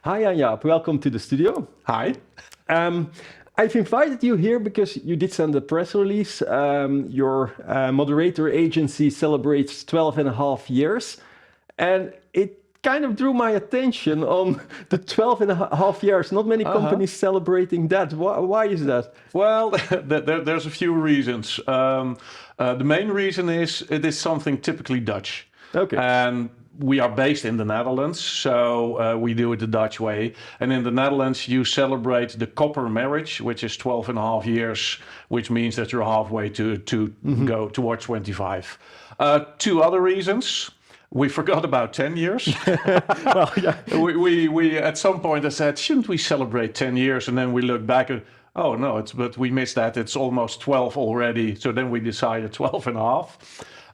Hi, Anja. Welcome to the studio. Hi. I've invited you here because you did send a press release. Your moderator agency celebrates 12 and a half years. And it kind of drew my attention on the 12 and a half years. Not many companies celebrating that. Why is that? Well, there's a few reasons. The main reason is it is something typically Dutch. Okay. And we are based in the Netherlands, so we do it the Dutch way. And in the Netherlands, you celebrate the copper marriage, which is 12 and a half years, which means that you're halfway to go towards 25. Two other reasons. We forgot about 10 years. Well, yeah. we at some point I said, shouldn't we celebrate 10 years? And then we look back and, oh no, but we missed that. It's almost 12 already. So then we decided 12 and a half.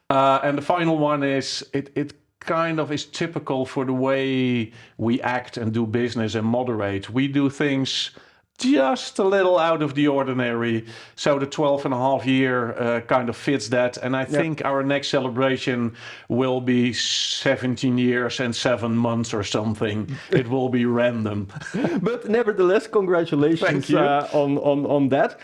And the final one is, it kind of is typical for the way we act and do business and moderate. We do things just a little out of the ordinary. So the 12 and a half year kind of fits that. And I think our next celebration will be 17 years and 7 months or something. It will be random. But nevertheless, congratulations Thank you. On that.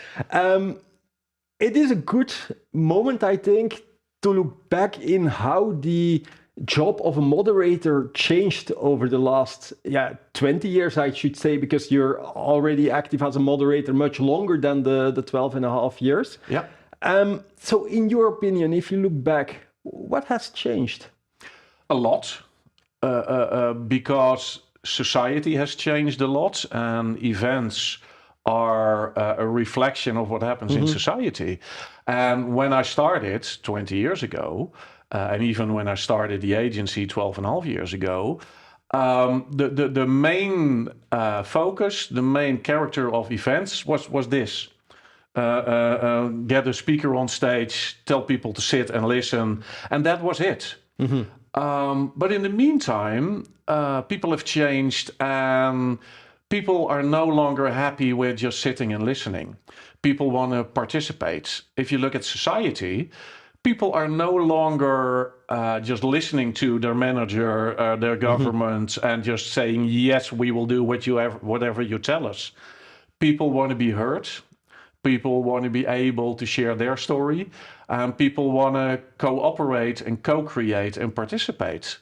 It is a good moment, I think, to look back in how the job of a moderator changed over the last 20 years, I should say, because you're already active as a moderator much longer than the 12 and a half years. Yeah. So in your opinion, if you look back, what has changed? A lot, because society has changed a lot and events are a reflection of what happens in society. And when I started 20 years ago, and even when I started the agency 12 and a half years ago, the main focus, the main character of events was this. Get a speaker on stage, tell people to sit and listen, and that was it. But in the meantime, people have changed and people are no longer happy with just sitting and listening. People want to participate. If you look at society, people are no longer just listening to their manager, their government, and just saying, yes, we will do whatever you tell us. People want to be heard. People want to be able to share their story. And people want to cooperate and co-create and participate.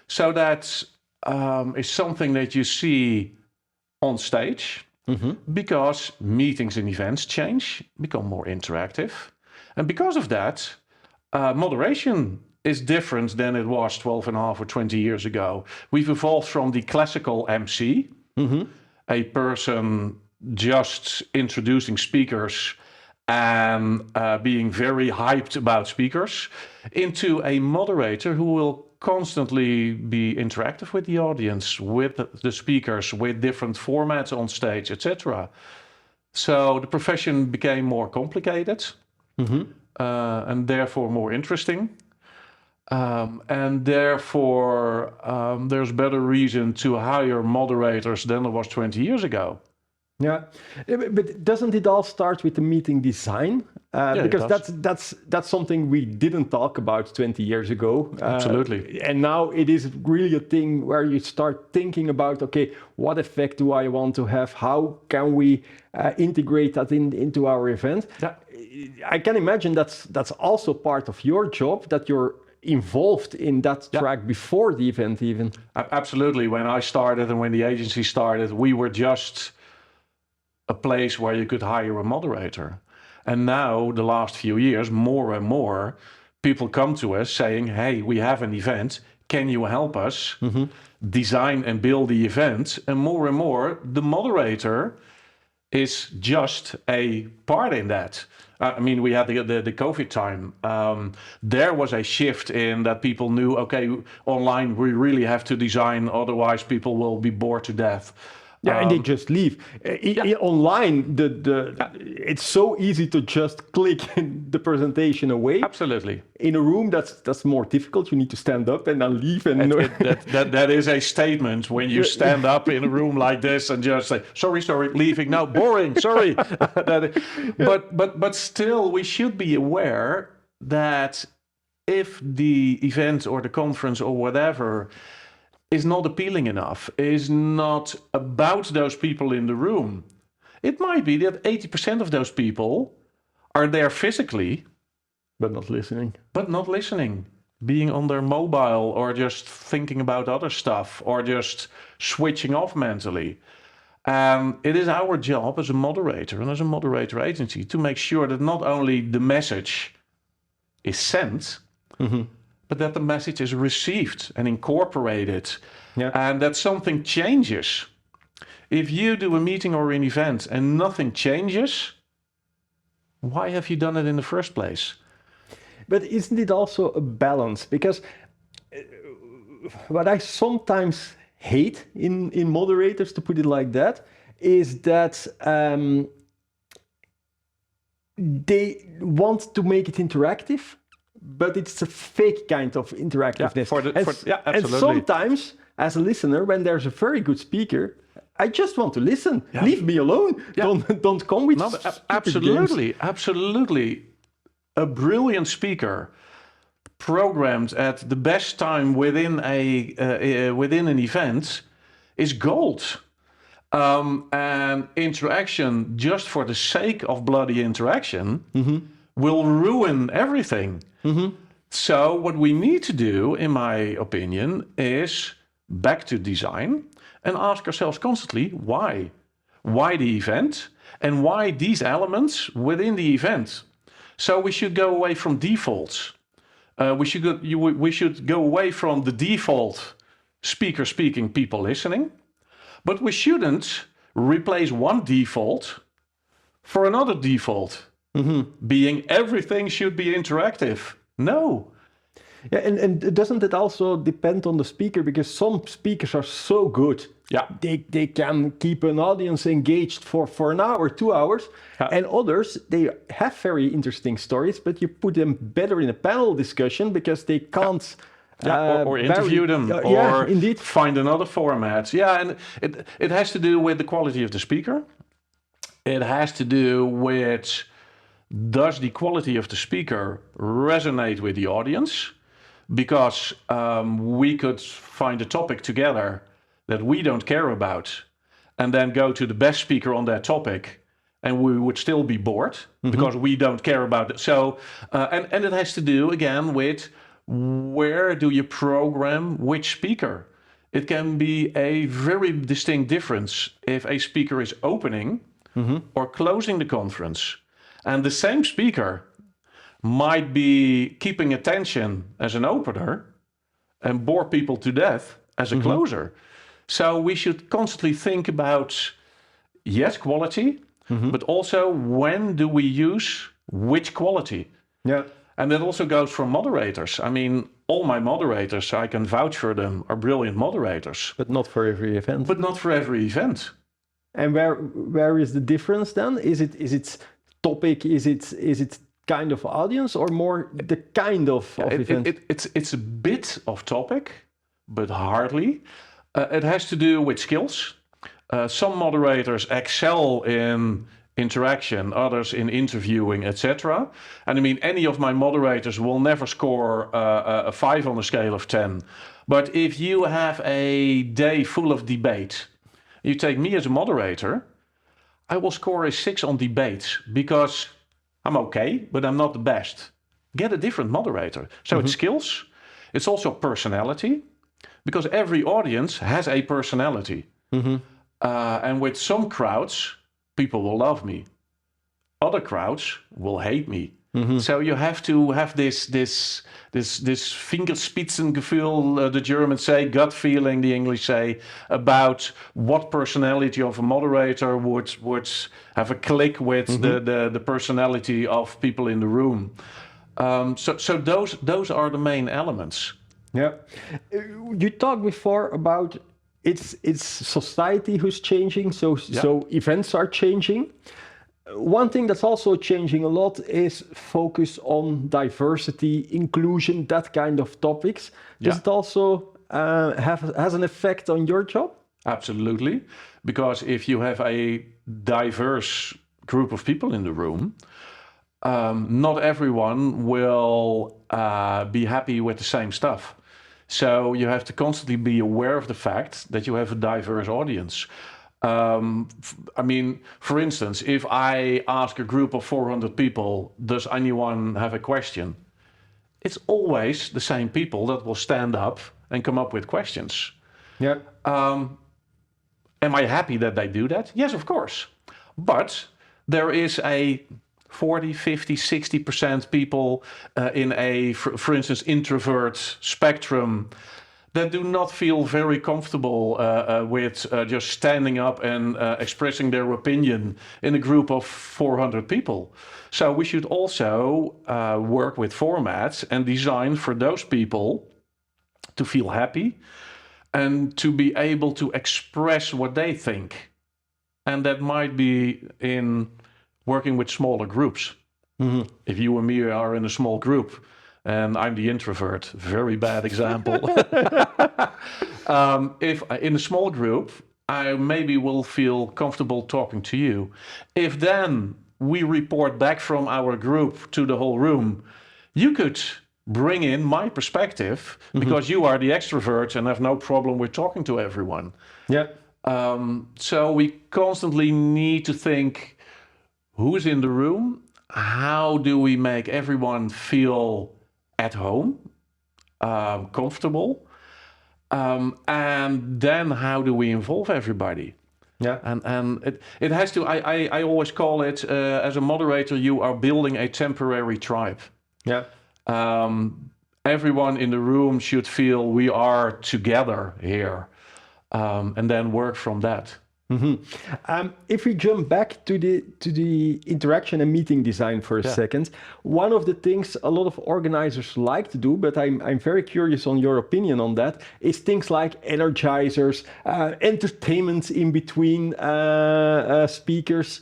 So that is something that you see on stage, because meetings and events change, become more interactive. And because of that, moderation is different than it was 12 and a half or 20 years ago. We've evolved from the classical MC, a person just introducing speakers and being very hyped about speakers, into a moderator who will constantly be interactive with the audience, with the speakers, with different formats on stage, etc. So the profession became more complicated. And therefore more interesting. And therefore there's better reason to hire moderators than there was 20 years ago. Yeah, but doesn't it all start with the meeting design? Because that's something we didn't talk about 20 years ago. Absolutely. And now it is really a thing where you start thinking about, okay, what effect do I want to have? How can we integrate that into our event? Yeah. I can imagine that's also part of your job, that you're involved in that track before the event even. Absolutely. When I started and when the agency started, we were just a place where you could hire a moderator. And now, the last few years, more and more people come to us saying, hey, we have an event. Can you help us design and build the event? And more, the moderator is just a part in that. I mean, we had the COVID time. There was a shift in that people knew, okay, online we really have to design, otherwise people will be bored to death. Yeah, and they just leave. Online, it's so easy to just click the presentation away. Absolutely. In a room, that's more difficult. You need to stand up and then leave. And that is a statement when you stand up in a room like this and just say, sorry, leaving now, boring, sorry. But still, we should be aware that if the event or the conference or whatever is not appealing enough, is not about those people in the room. It might be that 80% of those people are there physically, But not listening. but not listening, being on their mobile or just thinking about other stuff or just switching off mentally. It is our job as a moderator and as a moderator agency to make sure that not only the message is sent, but that the message is received and incorporated, and that something changes. If you do a meeting or an event and nothing changes, why have you done it in the first place? But isn't it also a balance? Because what I sometimes hate in moderators, to put it like that, is that they want to make it interactive, but it's a fake kind of interactiveness. Absolutely. And sometimes, as a listener, when there's a very good speaker, I just want to listen. Yeah. Leave me alone. Yeah. Don't come with absolutely, absolutely. A brilliant speaker programmed at the best time within an event is gold. And interaction just for the sake of bloody interaction will ruin everything. So what we need to do, in my opinion, is back to design and ask ourselves constantly why. Why the event and why these elements within the event. So we should go away from defaults. We should go away from the default speaker speaking, people listening. But we shouldn't replace one default for another default, being everything should be interactive. No. Yeah, and doesn't it also depend on the speaker? Because some speakers are so good. Yeah. They can keep an audience engaged for an hour, 2 hours. Yeah. And others, they have very interesting stories, but you put them better in a panel discussion because they can't... or interview them, or indeed. Find another format. Yeah, and it has to do with the quality of the speaker. It has to do with, does the quality of the speaker resonate with the audience? Because we could find a topic together that we don't care about and then go to the best speaker on that topic and we would still be bored because we don't care about it. So, and it has to do again with where do you program which speaker? It can be a very distinct difference if a speaker is opening or closing the conference. And the same speaker might be keeping attention as an opener and bore people to death as a closer. So we should constantly think about, yes, quality, but also when do we use which quality? Yeah. And that also goes for moderators. I mean, all my moderators, I can vouch for them, are brilliant moderators. But not for every event. But not for every event. And where is the difference then? Is it topic? Is it kind of audience, or more the kind of event? It's a bit of topic, but hardly. It has to do with skills. Some moderators excel in interaction, others in interviewing, etc. And I mean, any of my moderators will never score a 5 on a scale of 10. But if you have a day full of debate, you take me as a moderator, I will score a 6 on debates because I'm okay, but I'm not the best. Get a different moderator. So it's skills. It's also personality, because every audience has a personality. And with some crowds, people will love me. Other crowds will hate me. So you have to have this Fingerspitzengefühl, the Germans say, gut feeling, the English say, about what personality of a moderator would have a click with the personality of people in the room. So those are the main elements. Yeah. You talked before about it's society who's changing, so events are changing. One thing that's also changing a lot is focus on diversity, inclusion, that kind of topics. Does it also has an effect on your job? Absolutely, because if you have a diverse group of people in the room, not everyone will be happy with the same stuff. So you have to constantly be aware of the fact that you have a diverse audience. I mean, for instance, if I ask a group of 400 people, does anyone have a question? It's always the same people that will stand up and come up with questions. Yeah. Am I happy that they do that? Yes, of course. But there is a 40, 50, 60% people in a, for instance, introvert spectrum that do not feel very comfortable with just standing up and expressing their opinion in a group of 400 people. So we should also work with formats and design for those people to feel happy and to be able to express what they think. And that might be in working with smaller groups. Mm-hmm. If you and me are in a small group, and I'm the introvert, very bad example. If in a small group, I maybe will feel comfortable talking to you. If then we report back from our group to the whole room, you could bring in my perspective because you are the extrovert and have no problem with talking to everyone. Yeah. So we constantly need to think, who's in the room? How do we make everyone feel at home, comfortable? And then how do we involve everybody? Yeah. And it has to, I always call it, as a moderator, you are building a temporary tribe. Yeah. Everyone in the room should feel we are together here, and then work from that. Mm-hmm. If we jump back to the interaction and meeting design for a second, one of the things a lot of organizers like to do, but I'm very curious on your opinion on that, is things like energizers, entertainment in between speakers.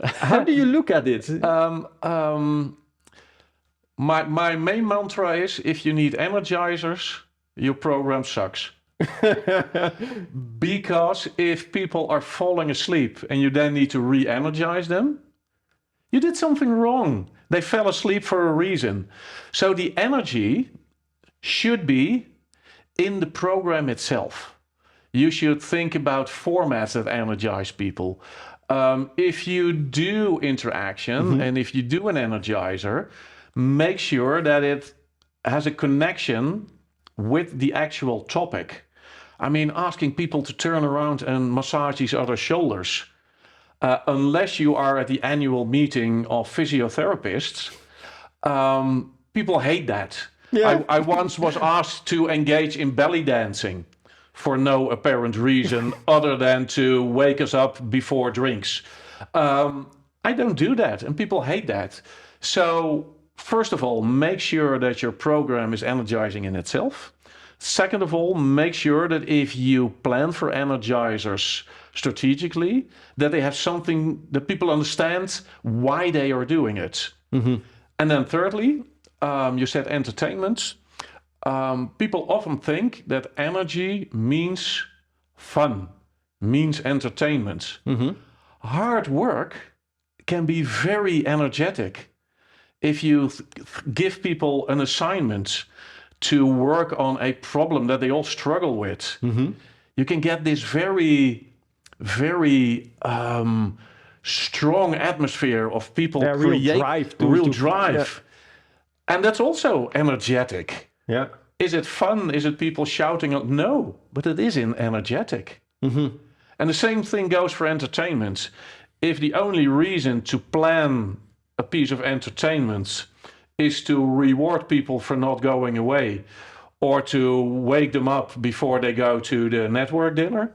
How do you look at it? My main mantra is, if you need energizers, your program sucks. Because if people are falling asleep and you then need to re-energize them, you did something wrong. They fell asleep for a reason. So the energy should be in the program itself. You should think about formats that energize people. If you do interaction and if you do an energizer, make sure that it has a connection with the actual topic. I mean, asking people to turn around and massage each other's shoulders, unless you are at the annual meeting of physiotherapists, people hate that. Yeah. I once was asked to engage in belly dancing for no apparent reason other than to wake us up before drinks. I don't do that, and people hate that. So, first of all, make sure that your program is energizing in itself. Second of all, make sure that if you plan for energizers strategically, that they have something that people understand why they are doing it. And then thirdly, you said entertainment. People often think that energy means fun, means entertainment. Hard work can be very energetic. If you give people an assignment to work on a problem that they all struggle with, you can get this very, very strong atmosphere of people create real drive. Yeah. And that's also energetic. Yeah. Is it fun? Is it people shouting? No, but it is energetic. And the same thing goes for entertainment. If the only reason to plan a piece of entertainment is to reward people for not going away or to wake them up before they go to the network dinner,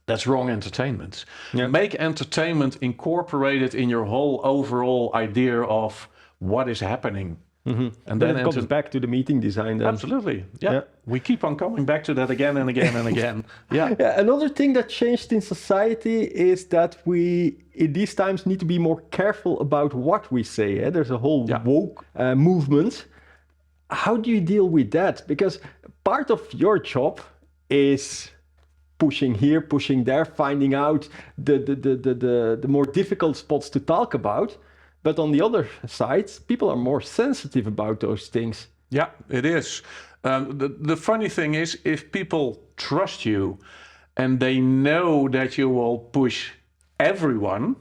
that's wrong entertainment. Yeah. Make entertainment incorporated in your whole overall idea of what is happening. And then it comes back to the meeting design then. Absolutely. Yeah. We keep on coming back to that again and again and again. Yeah. Another thing that changed in society is that we in these times need to be more careful about what we say. There's a whole woke movement. How do you deal with that? Because part of your job is pushing here, pushing there, finding out the more difficult spots to talk about. But on the other side, people are more sensitive about those things. Yeah, it is. The funny thing is, if people trust you and they know that you will push everyone,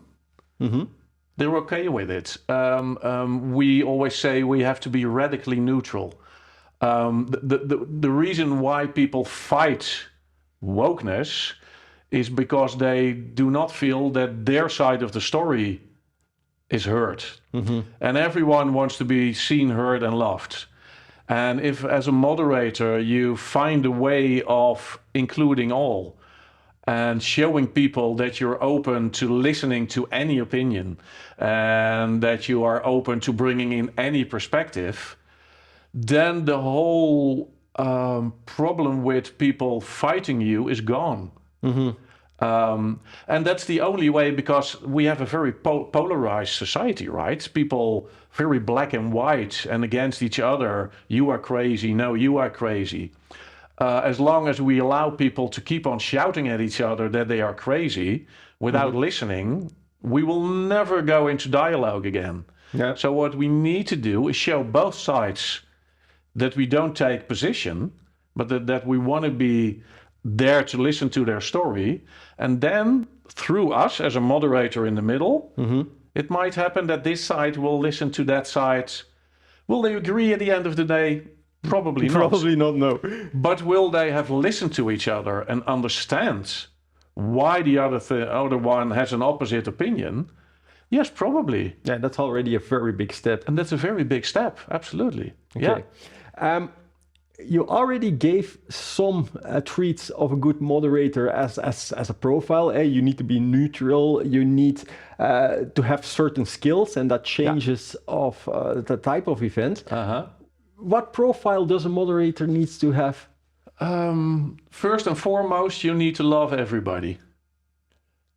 they're okay with it. We always say we have to be radically neutral. The reason why people fight wokeness is because they do not feel that their side of the story is heard. And everyone wants to be seen, heard, and loved. And if, as a moderator, you find a way of including all and showing people that you're open to listening to any opinion and that you are open to bringing in any perspective, then the whole problem with people fighting you is gone. And that's the only way, because we have a very polarized society, right? People very black and white and against each other. You are crazy. No, you are crazy. As long as we allow people to keep on shouting at each other that they are crazy without listening, we will never go into dialogue again. Yeah. So what we need to do is show both sides that we don't take position, but that we want to be there to listen to their story. And then through us as a moderator in the middle, it might happen that this side will listen to that side. Will they agree at the end of the day? Probably not. Probably not, no. But will they have listened to each other and understand why the other one has an opposite opinion? Yes, probably. Yeah, that's already a very big step. And that's a very big step, absolutely. Okay. Yeah. You already gave some traits of a good moderator as a profile. You need to be neutral. You need to have certain skills, and that changes of the type of event. What profile does a moderator needs to have? First and foremost, you need to love everybody.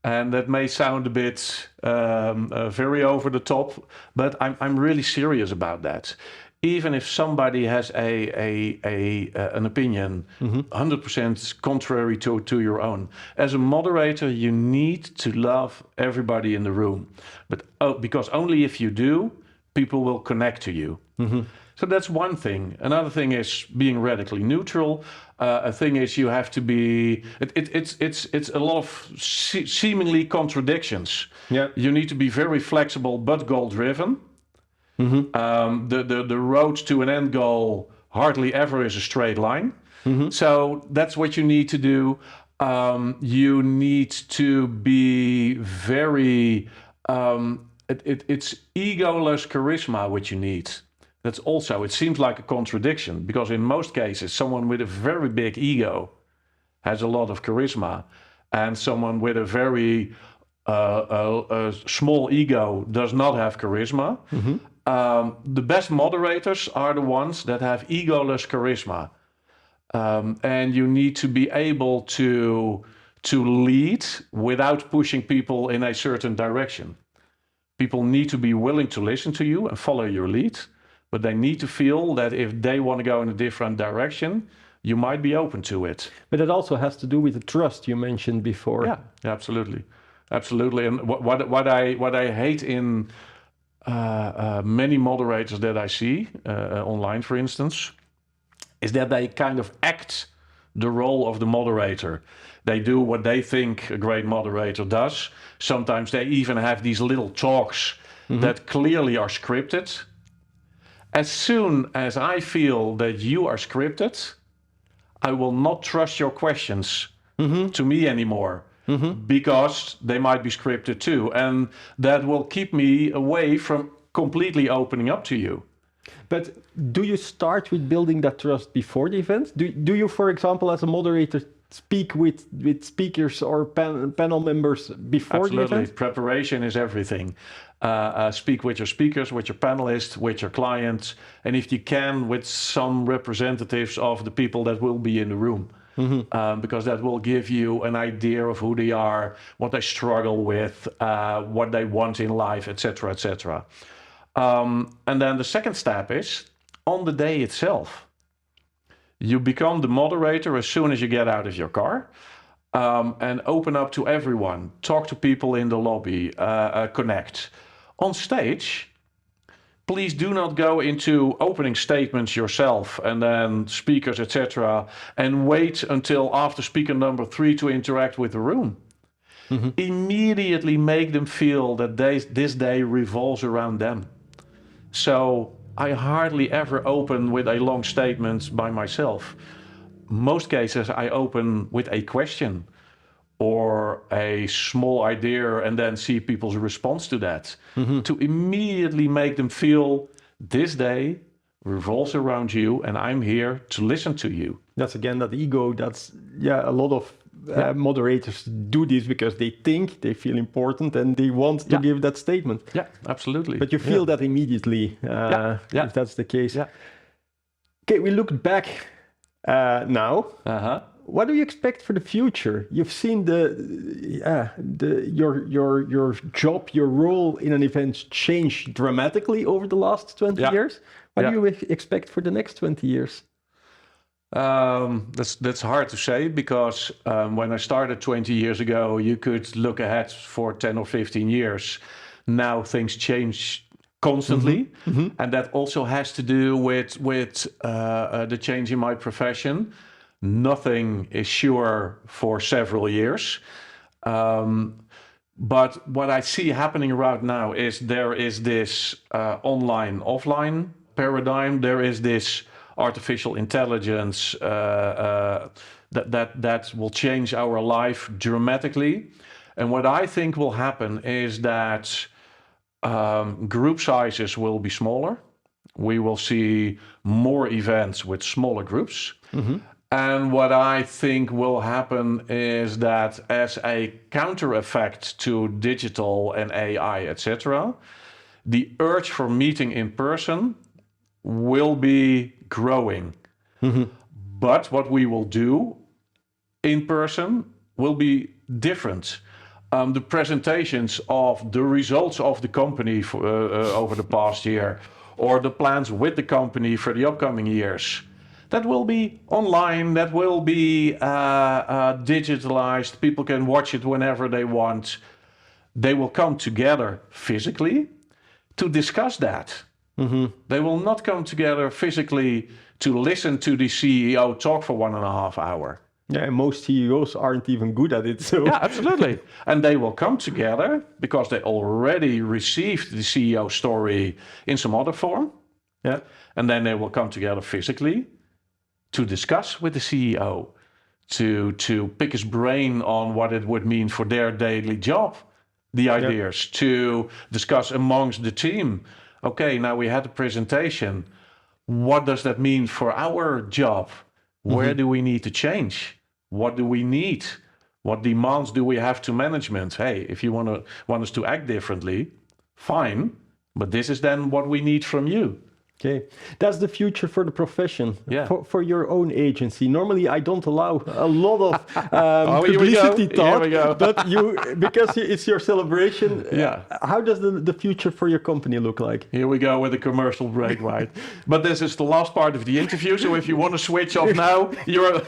And that may sound a bit very over the top, but I'm really serious about that. Even if somebody has an opinion 100% contrary to your own, as a moderator, you need to love everybody in the room. But because only if you do, people will connect to you. So that's one thing. Another thing is being radically neutral. A thing is you have to be. It's a lot of seemingly contradictions. Yeah. You need to be very flexible but goal driven. The road to an end goal hardly ever is a straight line. So that's what you need to do. You need to be very. It's egoless charisma what you need. That's also, it seems like a contradiction, because in most cases, someone with a very big ego has a lot of charisma, and someone with a very small ego does not have charisma. The best moderators are the ones that have egoless charisma. And you need to be able to lead without pushing people in a certain direction. People need to be willing to listen to you and follow your lead, but they need to feel that if they want to go in a different direction, you might be open to it. But it also has to do with the trust you mentioned before. Yeah, absolutely. Absolutely. And what I hate in many moderators that I see online, for instance, is that they kind of act the role of the moderator. They do what they think a great moderator does. Sometimes they even have these little talks that clearly are scripted. As soon as I feel that you are scripted, I will not trust your questions to me anymore, because they might be scripted too. And that will keep me away from completely opening up to you. But do you start with building that trust before the event? Do you, for example, as a moderator, speak with speakers or panel members before the event? Preparation is everything. Speak with your speakers, with your panelists, with your clients, and if you can, with some representatives of the people that will be in the room. Because that will give you an idea of who they are, what they struggle with, what they want in life, etc., etc. And then the second step is, on the day itself, you become the moderator as soon as you get out of your car, and open up to everyone, talk to people in the lobby, connect. On stage, please do not go into opening statements yourself and then speakers, etc., and wait until after speaker number 3 to interact with the room. Immediately make them feel that this day revolves around them. So I hardly ever open with a long statement by myself. Most cases I open with a question or a small idea and then see people's response to that. To immediately make them feel this day revolves around you and I'm here to listen to you. That's again that ego. That's a lot of moderators do this because they think they feel important and they want to give that statement. Yeah, absolutely. But you feel that immediately if that's the case. Yeah. Okay, we look back now. What do you expect for the future? You've seen your job, your role in an event change dramatically over the last 20 years. What do you expect for the next 20 years? That's hard to say because when I started 20 years ago, you could look ahead for 10 or 15 years. Now things change constantly, and that also has to do with the change in my profession. Nothing is sure for several years. But what I see happening right now is there is this online-offline paradigm. There is this artificial intelligence that will change our life dramatically. And what I think will happen is that group sizes will be smaller. We will see more events with smaller groups. And what I think will happen is that as a counter effect to digital and AI, etc., the urge for meeting in person will be growing. But what we will do in person will be different. The presentations of the results of the company over the past year or the plans with the company for the upcoming years, that will be online, that will be digitalized. People can watch it whenever they want. They will come together physically to discuss that. They will not come together physically to listen to the CEO talk for 1.5 hours. Yeah, and most CEOs aren't even good at it. So yeah, absolutely. And they will come together because they already received the CEO story in some other form. Yeah. And then they will come together physically to discuss with the CEO, to pick his brain on what it would mean for their daily job, the ideas, to discuss amongst the team. Okay, now we had a presentation. What does that mean for our job? Where do we need to change? What do we need? What demands do we have to management? Hey, if you want us to act differently, fine. But this is then what we need from you. Okay, that's the future for the profession, Yeah. for your own agency. Normally, I don't allow a lot of publicity talk, but because it's your celebration. How does the future for your company look like? Here we go with a commercial break, right? But this is the last part of the interview, so if you want to switch off now, you're...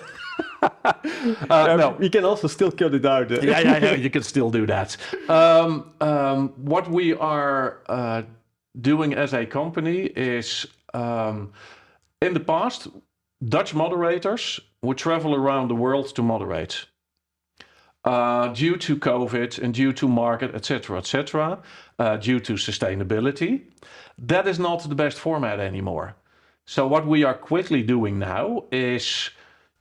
No. We can also still cut it out. Yeah, you can still do that. What we are doing as a company is, in the past, Dutch moderators would travel around the world to moderate. Due to COVID and due to market, etc., due to sustainability, that is not the best format anymore. So what we are quickly doing now is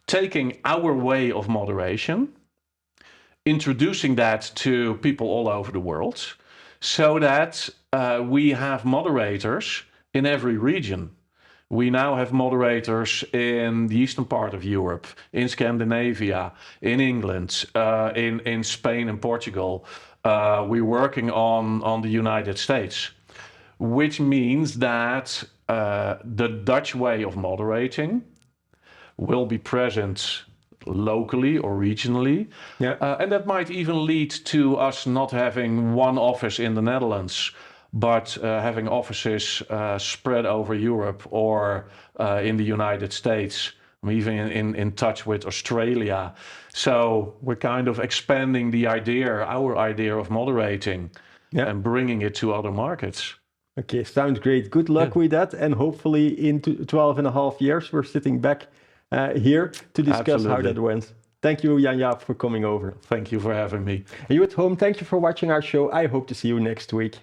taking our way of moderation, introducing that to people all over the world, so that we have moderators in every region. We now have moderators in the eastern part of Europe, in Scandinavia, in England, in Spain and Portugal. We're working on the United States, which means that the Dutch way of moderating will be present locally or regionally. And that might even lead to us not having one office in the Netherlands, but having offices spread over Europe or in the United States. I'm even in touch with Australia. So we're kind of expanding our idea of moderating and bringing it to other markets. Okay, sounds great. Good luck with that. And hopefully in 12 and a half years, we're sitting back here to discuss how that went. Thank you, Jan-Jaap, for coming over. Thank you for having me. And you at home, thank you for watching our show. I hope to see you next week.